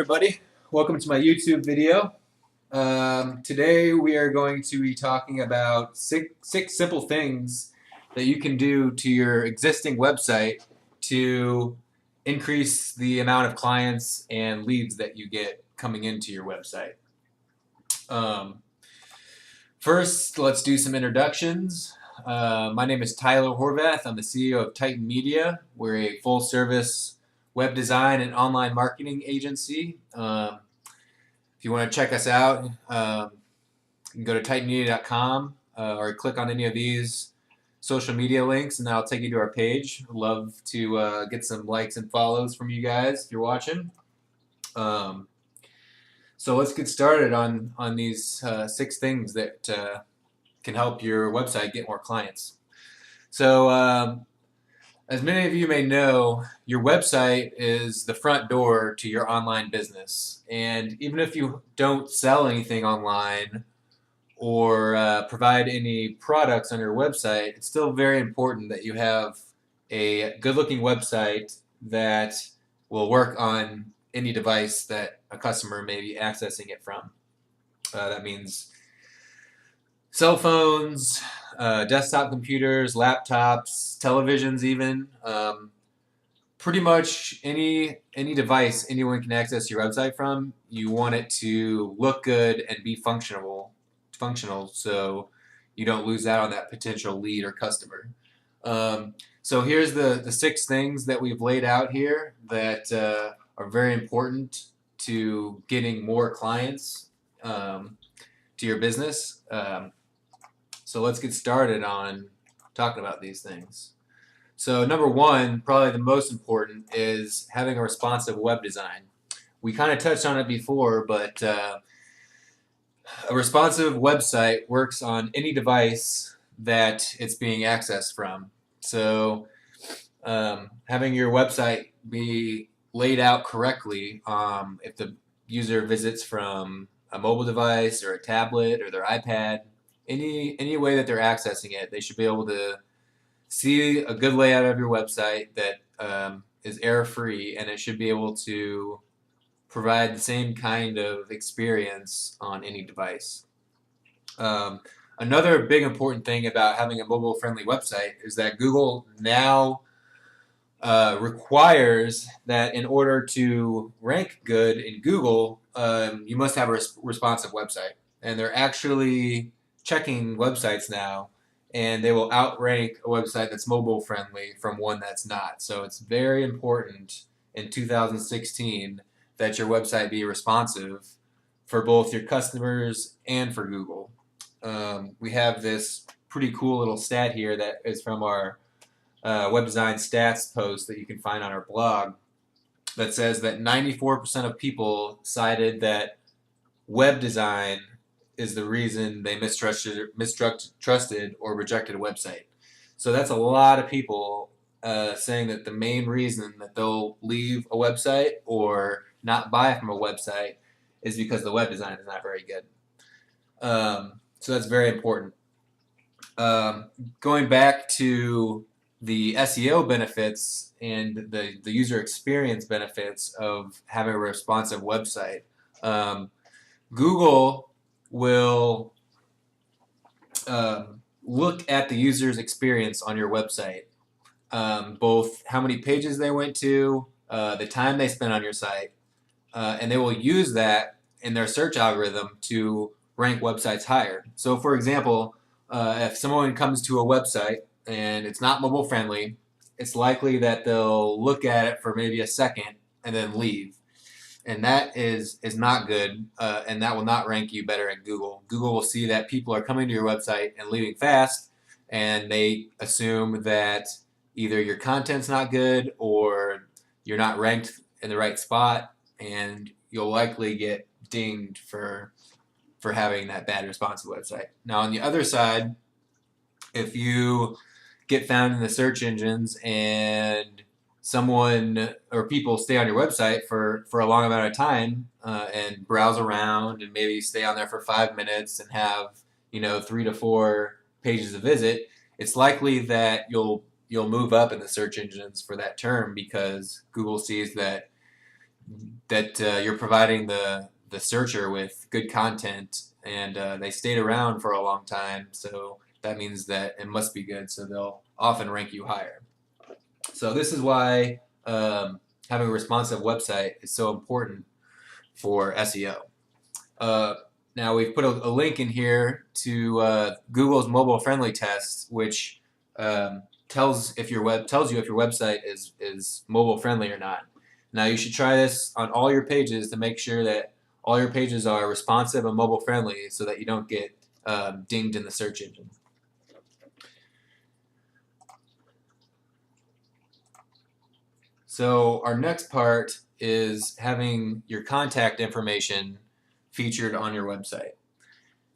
everybody. Welcome to my YouTube video. Today we are going to be talking about six simple things that you can do to your existing website to increase the amount of clients and leads that you get coming into your website. First, let's do some introductions. My name is Tyler Horvath. I'm the CEO of Titan Media. We're a full-service web design and online marketing agency. If you want to check us out, you can go to titanmedia.com or click on any of these social media links, and that'll take you to our page. I'd love to get some likes and follows from you guys if you're watching. So let's get started on these 6 things that can help your website get more clients. So as many of you may know, your website is the front door to your online business. And even if you don't sell anything online or provide any products on your website, it's still very important that you have a good-looking website that will work on any device that a customer may be accessing it from. That means cell phones, desktop computers, laptops, televisions even. Pretty much any device anyone can access your website from, you want it to look good and be functional so you don't lose out on that potential lead or customer. So here's the 6 things that we've laid out here that are very important to getting more clients to your business. So let's get started on talking about these things. So number 1, probably the most important, is having a responsive web design. We kind of touched on it before, but a responsive website works on any device that it's being accessed from. So having your website be laid out correctly, if the user visits from a mobile device or a tablet or their iPad, any way that they're accessing it, they should be able to see a good layout of your website that is error-free, and it should be able to provide the same kind of experience on any device. Another big important thing about having a mobile-friendly website is that Google now requires that in order to rank good in Google, you must have a responsive website. And they're actually checking websites now, and they will outrank a website that's mobile friendly from one that's not. So it's very important in 2016 that your website be responsive for both your customers and for Google. We have this pretty cool little stat here that is from our web design stats post that you can find on our blog that says that 94% of people cited that web design is the reason they mistrusted or rejected a website. So that's a lot of people saying that the main reason that they'll leave a website or not buy from a website is because the web design is not very good. So that's very important. Going back to the SEO benefits and the user experience benefits of having a responsive website, Google will look at the user's experience on your website, both how many pages they went to, the time they spent on your site, and they will use that in their search algorithm to rank websites higher. So for example, if someone comes to a website and it's not mobile friendly, it's likely that they'll look at it for maybe a second and then leave. And that is not good, and that will not rank you better at Google. Google will see that people are coming to your website and leaving fast, and they assume that either your content's not good or you're not ranked in the right spot, and you'll likely get dinged for having that bad responsive website. Now on the other side, if you get found in the search engines and someone or people stay on your website for a long amount of time and browse around and maybe stay on there for 5 minutes and have 3 to 4 pages to visit, it's likely that you'll move up in the search engines for that term because Google sees that that you're providing the searcher with good content, and they stayed around for a long time, so that means that it must be good, so they'll often rank you higher. So this is why having a responsive website is so important for SEO. Now we've put a link in here to Google's mobile friendly test, which tells you if your website is mobile friendly or not. Now you should try this on all your pages to make sure that all your pages are responsive and mobile friendly, so that you don't get dinged in the search engine. So our next part is having your contact information featured on your website.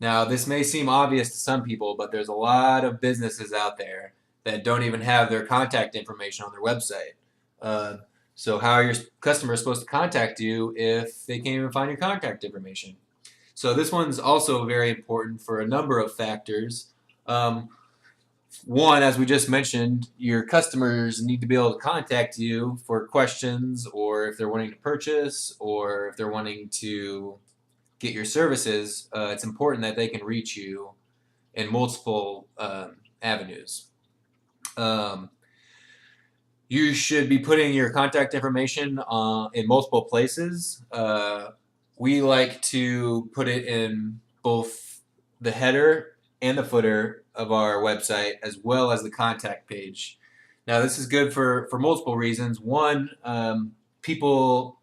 Now, this may seem obvious to some people, but there's a lot of businesses out there that don't even have their contact information on their website. So how are your customers supposed to contact you if they can't even find your contact information? So this one's also very important for a number of factors. One, as we just mentioned, your customers need to be able to contact you for questions, or if they're wanting to purchase, or if they're wanting to get your services. It's important that they can reach you in multiple avenues. You should be putting your contact information in multiple places. We like to put it in both the header and the footer of our website, as well as the contact page. Now, this is good for multiple reasons. One, people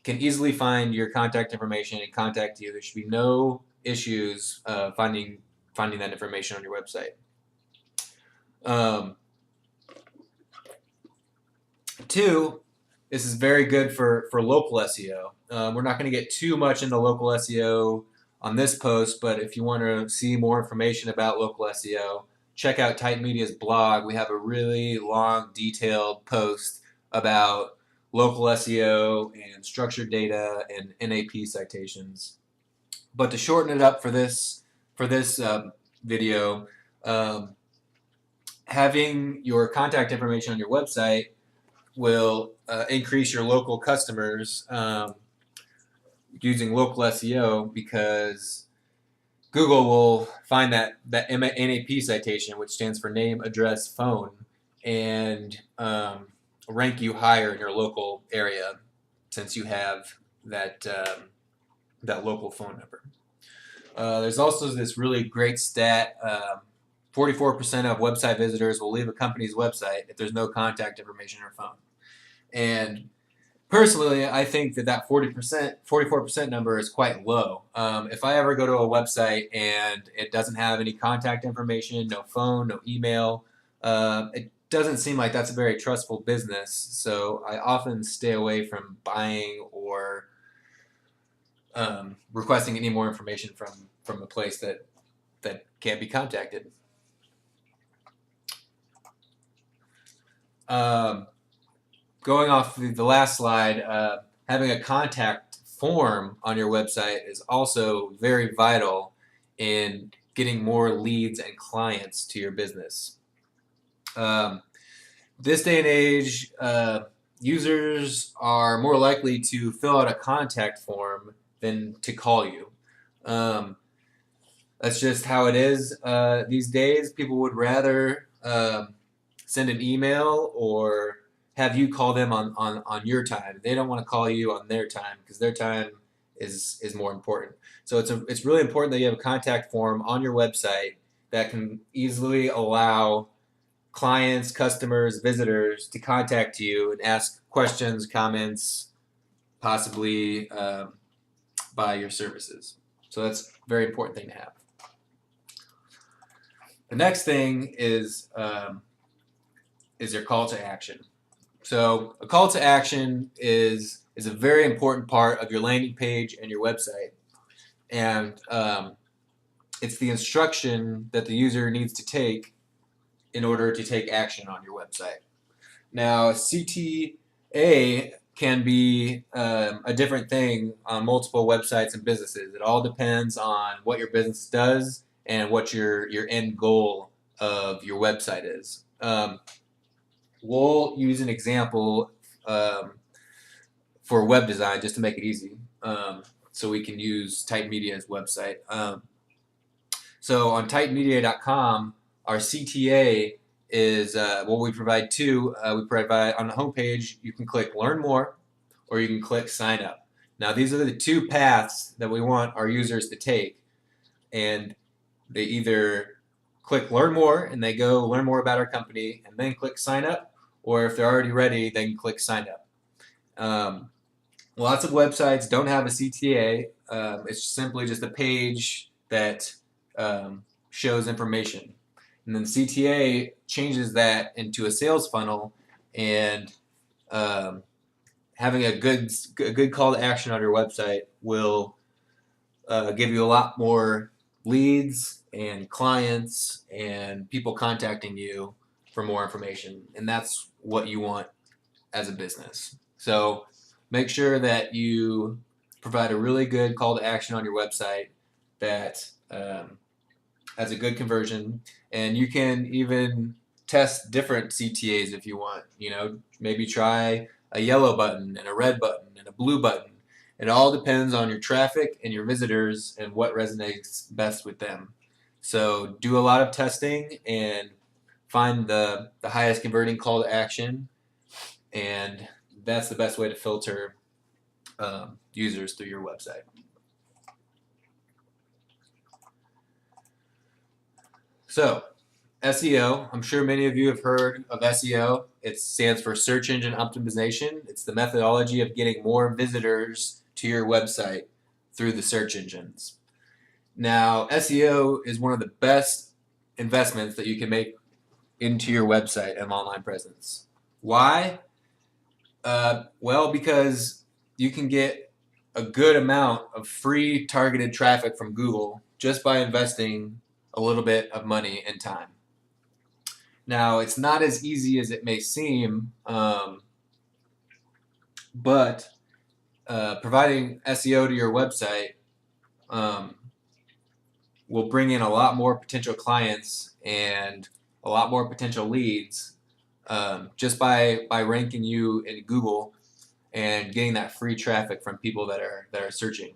can easily find your contact information and contact you. There should be no issues finding that information on your website. Two, this is very good for local SEO. We're not going to get too much into local SEO on this post, but if you want to see more information about local SEO, check out Titan Media's blog. We have a really long, detailed post about local SEO and structured data and NAP citations. But to shorten it up for this video, having your contact information on your website will increase your local customers using local SEO, because Google will find that NAP citation, which stands for name, address, phone, and rank you higher in your local area, since you have that local phone number. There's also this really great stat. 44% of website visitors will leave a company's website if there's no contact information or phone. And personally, I think that 44% number is quite low. If I ever go to a website and it doesn't have any contact information, no phone, no email, it doesn't seem like that's a very trustful business. So I often stay away from buying or requesting any more information from a place that can't be contacted. Going off the last slide, having a contact form on your website is also very vital in getting more leads and clients to your business. This day and age, users are more likely to fill out a contact form than to call you. That's just how it is these days. People would rather send an email or have you call them on your time. They don't want to call you on their time, because their time is more important. So it's really important that you have a contact form on your website that can easily allow clients, customers, visitors to contact you and ask questions, comments, possibly buy your services. So that's a very important thing to have. The next thing is your call to action. So a call to action is a very important part of your landing page and your website. And it's the instruction that the user needs to take in order to take action on your website. Now, CTA can be a different thing on multiple websites and businesses. It all depends on what your business does and what your end goal of your website is. We'll use an example for web design, just to make it easy. So we can use Titan Media's website. So on TitanMedia.com, our CTA is what we provide too. We provide on the homepage, you can click Learn More or you can click Sign Up. Now, these are the two paths that we want our users to take. And they either click Learn More and they go learn more about our company and then click Sign Up, or if they're already ready, they can click Sign Up. Lots of websites don't have a CTA. It's simply just a page that shows information. And then CTA changes that into a sales funnel, and having a good call to action on your website will give you a lot more leads and clients and people contacting you for more information. And that's what you want as a business. So make sure that you provide a really good call to action on your website that has a good conversion, and you can even test different CTAs if you want. Maybe try a yellow button and a red button and a blue button. It all depends on your traffic and your visitors and what resonates best with them. So do a lot of testing and find the highest converting call to action, and that's the best way to filter users through your website. So, SEO, I'm sure many of you have heard of SEO. It stands for Search Engine Optimization. It's the methodology of getting more visitors to your website through the search engines. Now, SEO is one of the best investments that you can make into your website and online presence. Why? Well, because you can get a good amount of free targeted traffic from Google just by investing a little bit of money and time. Now, it's not as easy as it may seem, but providing SEO to your website will bring in a lot more potential clients and a lot more potential leads just by ranking you in Google and getting that free traffic from people that are searching.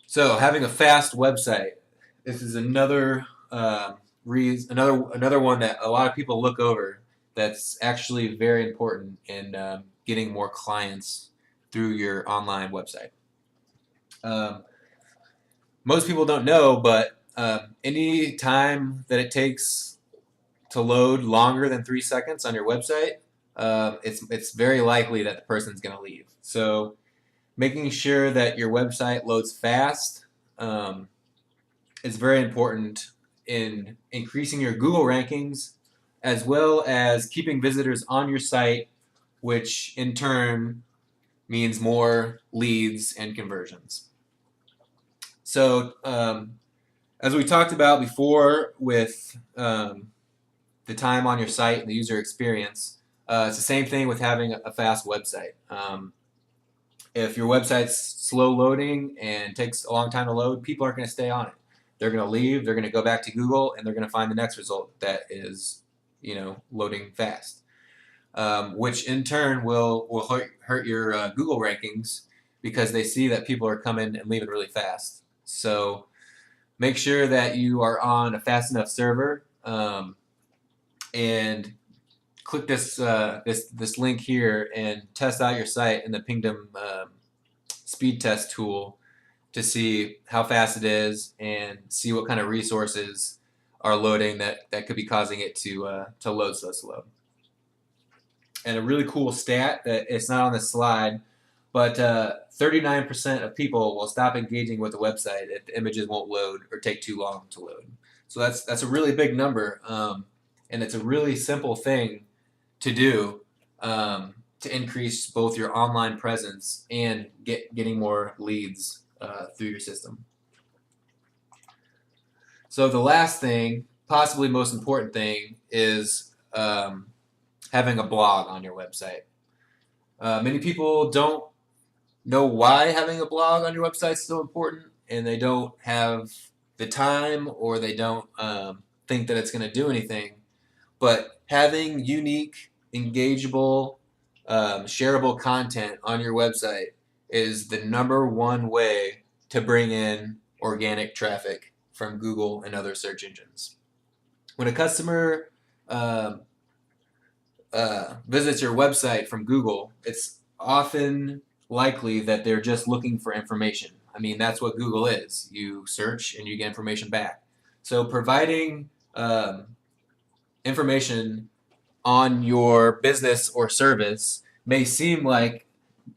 So having a fast website, this is another another one that a lot of people look over. That's actually very important in getting more clients through your online website. Most people don't know, but any time that it takes to load longer than 3 seconds on your website, it's very likely that the person's going to leave. So making sure that your website loads fast is very important in increasing your Google rankings, as well as keeping visitors on your site, which in turn means more leads and conversions. So as we talked about before with the time on your site and the user experience, it's the same thing with having a fast website. If your website's slow loading and takes a long time to load, people aren't going to stay on it. They're going to leave, they're going to go back to Google, and they're going to find the next result that is, loading fast, which in turn will hurt your Google rankings because they see that people are coming and leaving really fast. So make sure that you are on a fast enough server, and click this link here and test out your site in the Pingdom speed test tool to see how fast it is and see what kind of resources are loading that could be causing it to load so slow. And a really cool stat that it's not on this slide, but 39% of people will stop engaging with the website if the images won't load or take too long to load. So that's a really big number, and it's a really simple thing to do to increase both your online presence and getting more leads through your system. So the last thing, possibly most important thing, is having a blog on your website. Many people don't know why having a blog on your website is so important, and they don't have the time, or they don't think that it's going to do anything. but having unique, engageable, shareable content on your website is the number one way to bring in organic traffic from Google and other search engines. When a customer um, visits your website from Google, it's often likely that they're just looking for information. I mean, that's what Google is. You search and you get information back. So providing information on your business or service may seem like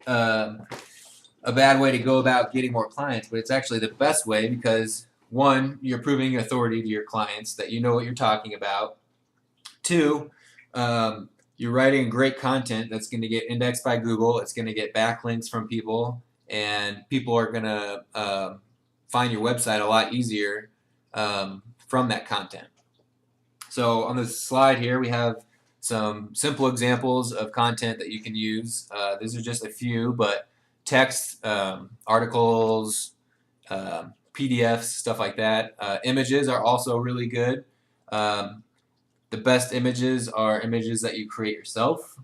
a bad way to go about getting more clients, but it's actually the best way because one, you're proving authority to your clients that you know what you're talking about. Two, you're writing great content that's going to get indexed by Google. It's going to get backlinks from people, and people are going to find your website a lot easier from that content. So on this slide here, we have some simple examples of content that you can use. These are just a few, but text, articles, PDFs, stuff like that. Images are also really good. The best images are images that you create yourself.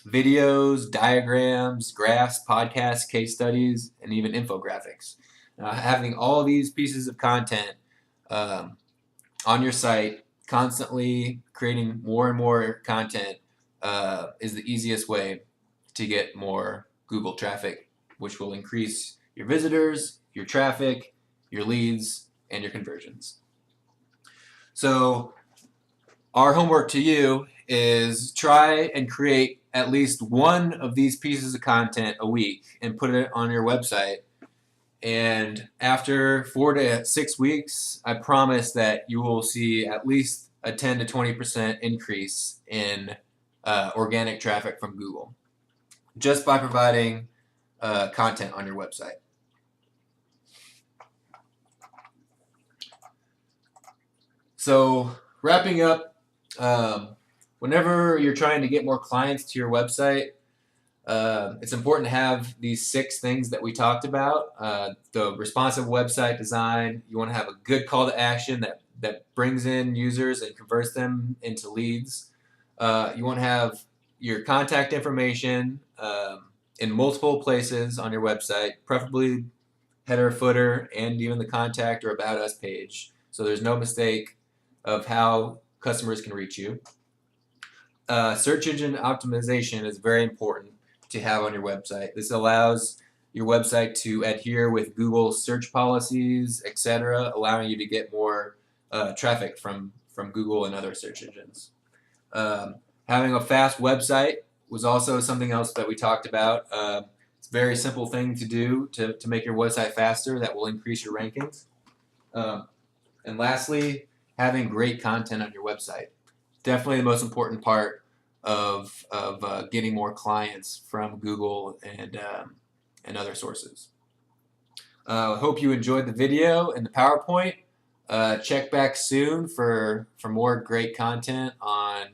Videos, diagrams, graphs, podcasts, case studies, and even infographics. Having all these pieces of content on your site, constantly creating more and more content is the easiest way to get more Google traffic, which will increase your visitors, your traffic, your leads, and your conversions. So our homework to you is try and create at least one of these pieces of content a week and put it on your website. And after 4 to 6 weeks, I promise that you will see at least a 10 to 20% increase in organic traffic from Google just by providing content on your website. So wrapping up, whenever you're trying to get more clients to your website, it's important to have these 6 things that we talked about. The responsive website design, you want to have a good call to action that brings in users and converts them into leads. You want to have your contact information in multiple places on your website, preferably header, footer, and even the contact or about us page. So there's no mistake of how customers can reach you. Search engine optimization is very important to have on your website. This allows your website to adhere with Google's search policies, etc., allowing you to get more traffic from Google and other search engines. Having a fast website was also something else that we talked about. It's a very simple thing to do to make your website faster that will increase your rankings. And lastly, having great content on your website. Definitely the most important part of getting more clients from Google and other sources. I hope you enjoyed the video and the PowerPoint. Check back soon for more great content on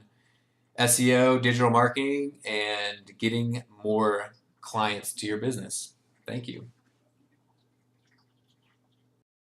SEO, digital marketing, and getting more clients to your business. Thank you.